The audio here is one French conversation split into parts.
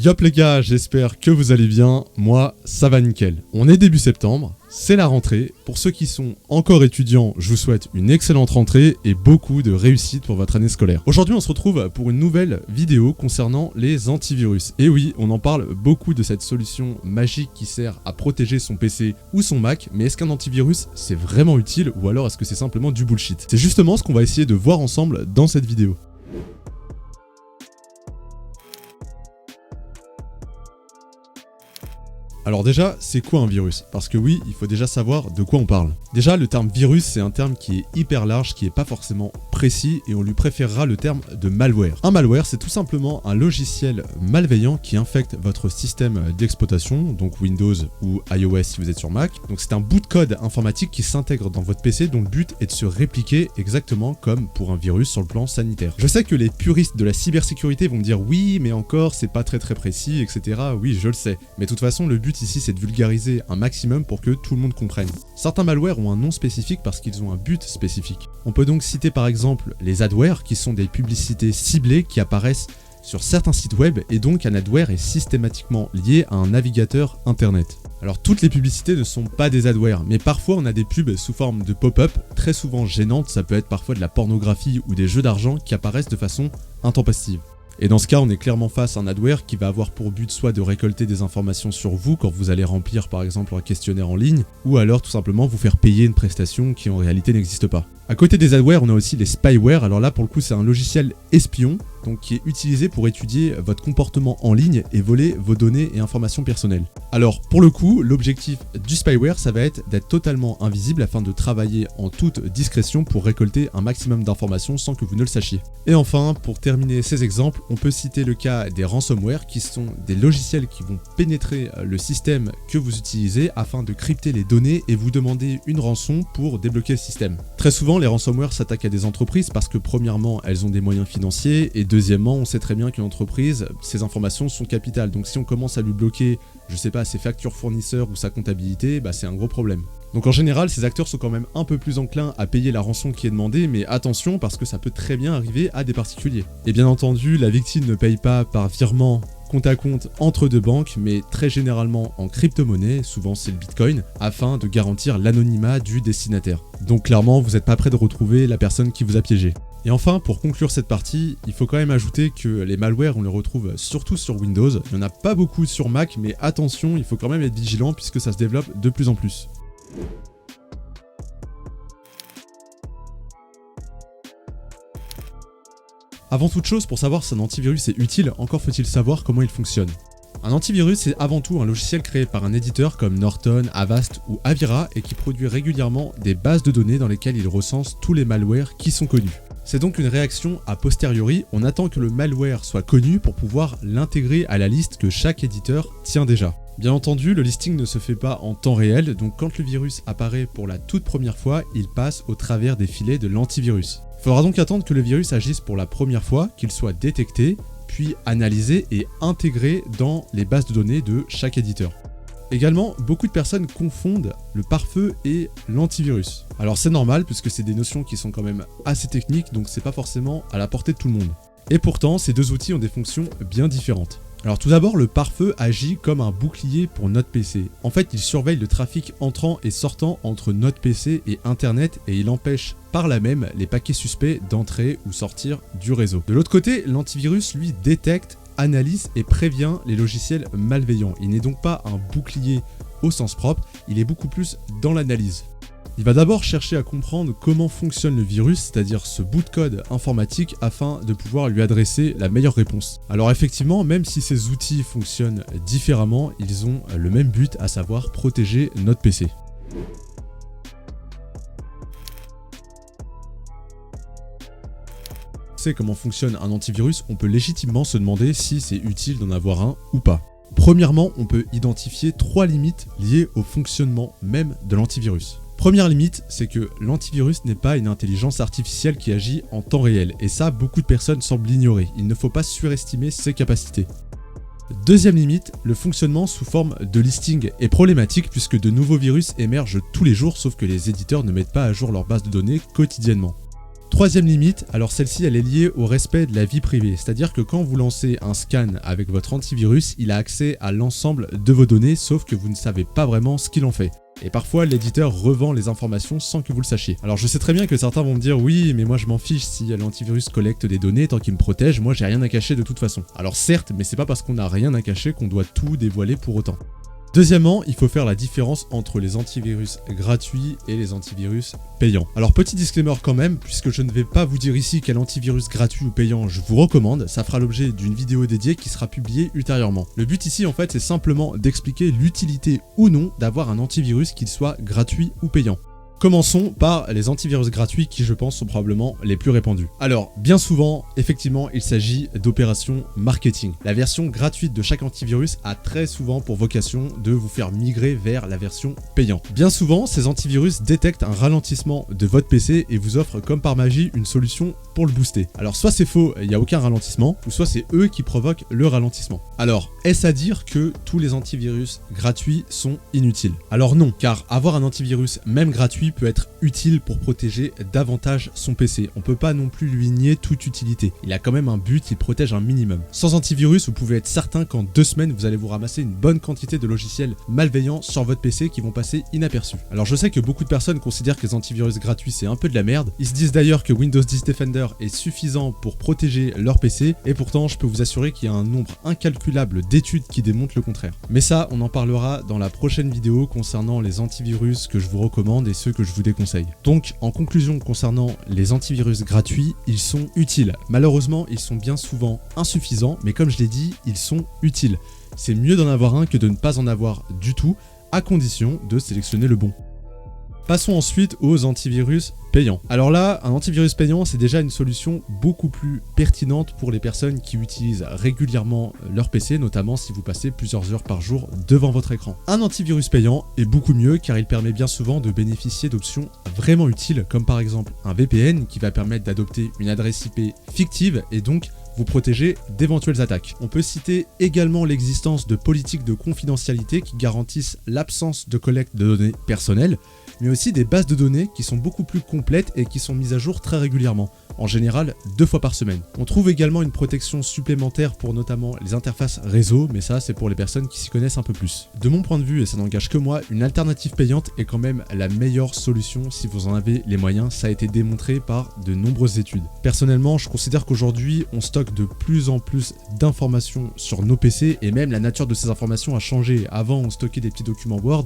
Yop les gars, j'espère que vous allez bien, moi ça va nickel. On est début septembre, c'est la rentrée. Pour ceux qui sont encore étudiants, je vous souhaite une excellente rentrée et beaucoup de réussite pour votre année scolaire. Aujourd'hui on se retrouve pour une nouvelle vidéo concernant les antivirus. Et oui, on en parle beaucoup de cette solution magique qui sert à protéger son PC ou son Mac, mais est-ce qu'un antivirus c'est vraiment utile ou alors est-ce que c'est simplement du bullshit? C'est justement ce qu'on va essayer de voir ensemble dans cette vidéo. Alors déjà, c'est quoi un virus? Parce que oui, il faut déjà savoir de quoi on parle. Déjà, le terme virus, c'est un terme qui est hyper large, qui n'est pas forcément précis, et on lui préférera le terme de malware. Un malware, c'est tout simplement un logiciel malveillant qui infecte votre système d'exploitation, donc Windows ou iOS si vous êtes sur Mac. Donc c'est un bout de code informatique qui s'intègre dans votre PC, dont le but est de se répliquer exactement comme pour un virus sur le plan sanitaire. Je sais que les puristes de la cybersécurité vont me dire oui, mais encore, c'est pas très précis, etc. Oui, je le sais. Mais de toute façon, le but ici c'est de vulgariser un maximum pour que tout le monde comprenne. Certains malwares ont un nom spécifique parce qu'ils ont un but spécifique. On peut donc citer par exemple les adwares qui sont des publicités ciblées qui apparaissent sur certains sites web et donc un adware est systématiquement lié à un navigateur internet. Alors toutes les publicités ne sont pas des adwares, mais parfois on a des pubs sous forme de pop-up, très souvent gênantes, ça peut être parfois de la pornographie ou des jeux d'argent qui apparaissent de façon intempestive. Et dans ce cas, on est clairement face à un adware qui va avoir pour but soit de récolter des informations sur vous quand vous allez remplir par exemple un questionnaire en ligne, ou alors tout simplement vous faire payer une prestation qui en réalité n'existe pas. À côté des adwares, on a aussi les spyware. Alors là, pour le coup, c'est un logiciel espion, donc qui est utilisé pour étudier votre comportement en ligne et voler vos données et informations personnelles. Alors, pour le coup, l'objectif du spyware, ça va être d'être totalement invisible afin de travailler en toute discrétion pour récolter un maximum d'informations sans que vous ne le sachiez. Et enfin, pour terminer ces exemples, on peut citer le cas des ransomware, qui sont des logiciels qui vont pénétrer le système que vous utilisez afin de crypter les données et vous demander une rançon pour débloquer le système. Très souvent, les ransomware s'attaquent à des entreprises parce que premièrement, elles ont des moyens financiers et deuxièmement, on sait très bien qu'une entreprise, ses informations sont capitales. Donc si on commence à lui bloquer, je sais pas, ses factures fournisseurs ou sa comptabilité, c'est un gros problème. Donc en général, ces acteurs sont quand même un peu plus enclins à payer la rançon qui est demandée, mais attention parce que ça peut très bien arriver à des particuliers. Et bien entendu, la victime ne paye pas par virement compte à compte entre deux banques, mais très généralement en crypto-monnaie, souvent c'est le Bitcoin, afin de garantir l'anonymat du destinataire. Donc clairement, vous n'êtes pas prêt de retrouver la personne qui vous a piégé. Et enfin, pour conclure cette partie, il faut quand même ajouter que les malwares, on les retrouve surtout sur Windows. Il n'y en a pas beaucoup sur Mac, mais attention, il faut quand même être vigilant puisque ça se développe de plus en plus. Avant toute chose, pour savoir si un antivirus est utile, encore faut-il savoir comment il fonctionne. Un antivirus, c'est avant tout un logiciel créé par un éditeur comme Norton, Avast ou Avira et qui produit régulièrement des bases de données dans lesquelles il recense tous les malwares qui sont connus. C'est donc une réaction a posteriori, on attend que le malware soit connu pour pouvoir l'intégrer à la liste que chaque éditeur tient déjà. Bien entendu, le listing ne se fait pas en temps réel, donc quand le virus apparaît pour la toute première fois, il passe au travers des filets de l'antivirus. Il faudra donc attendre que le virus agisse pour la première fois, qu'il soit détecté, puis analysé et intégré dans les bases de données de chaque éditeur. Également, beaucoup de personnes confondent le pare-feu et l'antivirus. Alors c'est normal puisque c'est des notions qui sont quand même assez techniques, donc c'est pas forcément à la portée de tout le monde. Et pourtant, ces deux outils ont des fonctions bien différentes. Alors tout d'abord, le pare-feu agit comme un bouclier pour notre PC. En fait, il surveille le trafic entrant et sortant entre notre PC et Internet et il empêche par là même les paquets suspects d'entrer ou sortir du réseau. De l'autre côté, l'antivirus, lui, détecte, analyse et prévient les logiciels malveillants. Il n'est donc pas un bouclier au sens propre, il est beaucoup plus dans l'analyse. Il va d'abord chercher à comprendre comment fonctionne le virus, c'est-à-dire ce bout de code informatique, afin de pouvoir lui adresser la meilleure réponse. Alors effectivement, même si ces outils fonctionnent différemment, ils ont le même but, à savoir protéger notre PC. C'est comment fonctionne un antivirus, on peut légitimement se demander si c'est utile d'en avoir un ou pas. Premièrement, on peut identifier 3 limites liées au fonctionnement même de l'antivirus. Première limite, c'est que l'antivirus n'est pas une intelligence artificielle qui agit en temps réel, et ça, beaucoup de personnes semblent l'ignorer. Il ne faut pas surestimer ses capacités. Deuxième limite, le fonctionnement sous forme de listing est problématique puisque de nouveaux virus émergent tous les jours, sauf que les éditeurs ne mettent pas à jour leur base de données quotidiennement. Troisième limite, alors celle-ci elle est liée au respect de la vie privée, c'est-à-dire que quand vous lancez un scan avec votre antivirus, il a accès à l'ensemble de vos données, sauf que vous ne savez pas vraiment ce qu'il en fait. Et parfois, l'éditeur revend les informations sans que vous le sachiez. Alors je sais très bien que certains vont me dire « Oui, mais moi je m'en fiche si l'antivirus collecte des données tant qu'il me protège, moi j'ai rien à cacher de toute façon. » Alors certes, mais c'est pas parce qu'on n'a rien à cacher qu'on doit tout dévoiler pour autant. Deuxièmement, il faut faire la différence entre les antivirus gratuits et les antivirus payants. Alors petit disclaimer quand même, puisque je ne vais pas vous dire ici quel antivirus gratuit ou payant je vous recommande, ça fera l'objet d'une vidéo dédiée qui sera publiée ultérieurement. Le but ici en fait c'est simplement d'expliquer l'utilité ou non d'avoir un antivirus qu'il soit gratuit ou payant. Commençons par les antivirus gratuits qui je pense sont probablement les plus répandus. Alors, bien souvent, effectivement, il s'agit d'opérations marketing. La version gratuite de chaque antivirus a très souvent pour vocation de vous faire migrer vers la version payante. Bien souvent, ces antivirus détectent un ralentissement de votre PC et vous offrent comme par magie une solution pour le booster. Alors soit c'est faux, il n'y a aucun ralentissement, ou soit c'est eux qui provoquent le ralentissement. Alors, est-ce à dire que tous les antivirus gratuits sont inutiles? Alors non, car avoir un antivirus même gratuit peut être utile pour protéger davantage son PC. On peut pas non plus lui nier toute utilité. Il a quand même un but, il protège un minimum. Sans antivirus, vous pouvez être certain qu'en 2 semaines, vous allez vous ramasser une bonne quantité de logiciels malveillants sur votre PC qui vont passer inaperçus. Alors je sais que beaucoup de personnes considèrent que les antivirus gratuits c'est un peu de la merde. Ils se disent d'ailleurs que Windows 10 Defender est suffisant pour protéger leur PC et pourtant je peux vous assurer qu'il y a un nombre incalculable d'études qui démontrent le contraire. Mais ça, on en parlera dans la prochaine vidéo concernant les antivirus que je vous recommande et ceux que je vous déconseille. Donc en conclusion concernant les antivirus gratuits, ils sont utiles. Malheureusement, ils sont bien souvent insuffisants, mais comme je l'ai dit, ils sont utiles. C'est mieux d'en avoir un que de ne pas en avoir du tout, à condition de sélectionner le bon. Passons ensuite aux antivirus payants. Alors là, un antivirus payant, c'est déjà une solution beaucoup plus pertinente pour les personnes qui utilisent régulièrement leur PC, notamment si vous passez plusieurs heures par jour devant votre écran. Un antivirus payant est beaucoup mieux car il permet bien souvent de bénéficier d'options vraiment utiles, comme par exemple un VPN qui va permettre d'adopter une adresse IP fictive et donc vous protéger d'éventuelles attaques. On peut citer également l'existence de politiques de confidentialité qui garantissent l'absence de collecte de données personnelles, mais aussi des bases de données qui sont beaucoup plus complètes et qui sont mises à jour très régulièrement, en général 2 fois par semaine. On trouve également une protection supplémentaire pour notamment les interfaces réseau, mais ça c'est pour les personnes qui s'y connaissent un peu plus. De mon point de vue, et ça n'engage que moi, une alternative payante est quand même la meilleure solution si vous en avez les moyens, ça a été démontré par de nombreuses études. Personnellement, je considère qu'aujourd'hui on stocke de plus en plus d'informations sur nos PC et même la nature de ces informations a changé. Avant on stockait des petits documents Word,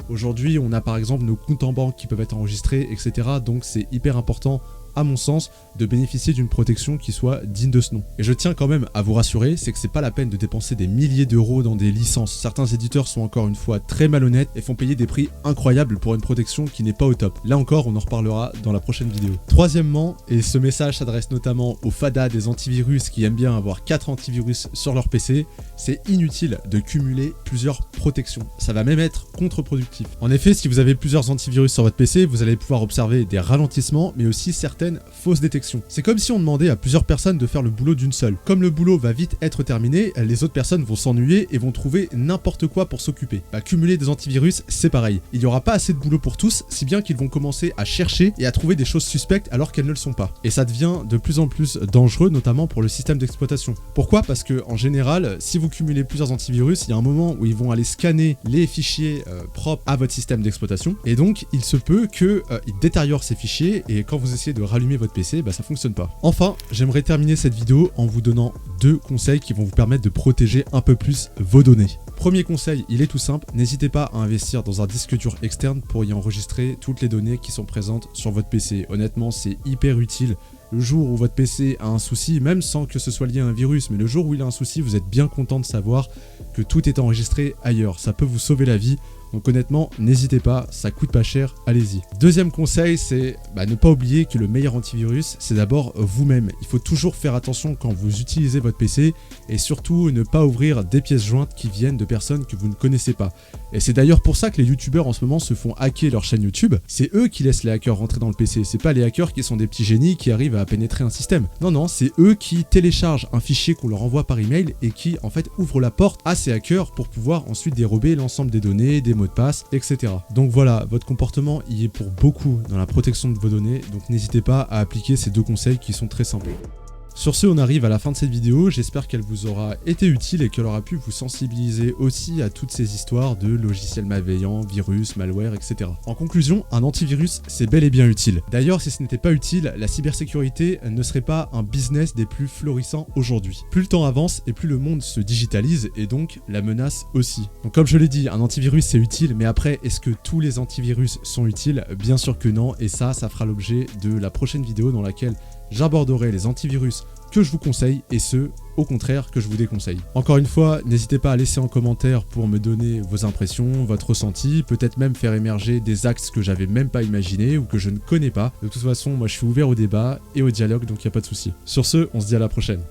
aujourd'hui on a par exemple nos comptes en banque qui peuvent être enregistrés, etc. Donc c'est hyper important à mon sens, de bénéficier d'une protection qui soit digne de ce nom. Et je tiens quand même à vous rassurer, c'est que c'est pas la peine de dépenser des milliers d'euros dans des licences. Certains éditeurs sont encore une fois très malhonnêtes et font payer des prix incroyables pour une protection qui n'est pas au top. Là encore, on en reparlera dans la prochaine vidéo. Troisièmement, et ce message s'adresse notamment aux fadas des antivirus qui aiment bien avoir 4 antivirus sur leur PC, c'est inutile de cumuler plusieurs protections. Ça va même être contre-productif. En effet, si vous avez plusieurs antivirus sur votre PC, vous allez pouvoir observer des ralentissements, mais aussi certaines fausses détections. C'est comme si on demandait à plusieurs personnes de faire le boulot d'une seule. Comme le boulot va vite être terminé, les autres personnes vont s'ennuyer et vont trouver n'importe quoi pour s'occuper. Cumuler des antivirus, c'est pareil. Il n'y aura pas assez de boulot pour tous, si bien qu'ils vont commencer à chercher et à trouver des choses suspectes alors qu'elles ne le sont pas. Et ça devient de plus en plus dangereux, notamment pour le système d'exploitation. Pourquoi? Parce que en général, si vous cumulez plusieurs antivirus, il y a un moment où ils vont aller scanner les fichiers propres à votre système d'exploitation, et donc il se peut qu'ils détériorent ces fichiers, et quand vous essayez de rallumer votre PC, ça fonctionne pas. Enfin, j'aimerais terminer cette vidéo en vous donnant 2 conseils qui vont vous permettre de protéger un peu plus vos données. Premier conseil, il est tout simple, n'hésitez pas à investir dans un disque dur externe pour y enregistrer toutes les données qui sont présentes sur votre PC. Honnêtement, c'est hyper utile. Le jour où votre PC a un souci, même sans que ce soit lié à un virus, mais le jour où il a un souci, vous êtes bien content de savoir que tout est enregistré ailleurs. Ça peut vous sauver la vie. Donc honnêtement, n'hésitez pas, ça coûte pas cher, allez-y. Deuxième conseil, c'est ne pas oublier que le meilleur antivirus, c'est d'abord vous-même. Il faut toujours faire attention quand vous utilisez votre PC et surtout ne pas ouvrir des pièces jointes qui viennent de personnes que vous ne connaissez pas. Et c'est d'ailleurs pour ça que les youtubeurs en ce moment se font hacker leur chaîne YouTube. C'est eux qui laissent les hackers rentrer dans le PC, c'est pas les hackers qui sont des petits génies qui arrivent à pénétrer un système. Non, c'est eux qui téléchargent un fichier qu'on leur envoie par email et qui en fait ouvrent la porte à ces hackers pour pouvoir ensuite dérober l'ensemble des données, des mots de passe, etc. Donc voilà, votre comportement y est pour beaucoup dans la protection de vos données, donc n'hésitez pas à appliquer ces deux conseils qui sont très simples. Sur ce, on arrive à la fin de cette vidéo, j'espère qu'elle vous aura été utile et qu'elle aura pu vous sensibiliser aussi à toutes ces histoires de logiciels malveillants, virus, malware, etc. En conclusion, un antivirus, c'est bel et bien utile. D'ailleurs, si ce n'était pas utile, la cybersécurité ne serait pas un business des plus florissants aujourd'hui. Plus le temps avance et plus le monde se digitalise et donc la menace aussi. Donc comme je l'ai dit, un antivirus c'est utile, mais après, est-ce que tous les antivirus sont utiles? Bien sûr que non, et ça fera l'objet de la prochaine vidéo dans laquelle j'aborderai les antivirus que je vous conseille et ceux, au contraire, que je vous déconseille. Encore une fois, n'hésitez pas à laisser en commentaire pour me donner vos impressions, votre ressenti, peut-être même faire émerger des axes que j'avais même pas imaginés ou que je ne connais pas. De toute façon, moi je suis ouvert au débat et au dialogue, donc il n'y a pas de souci. Sur ce, on se dit à la prochaine.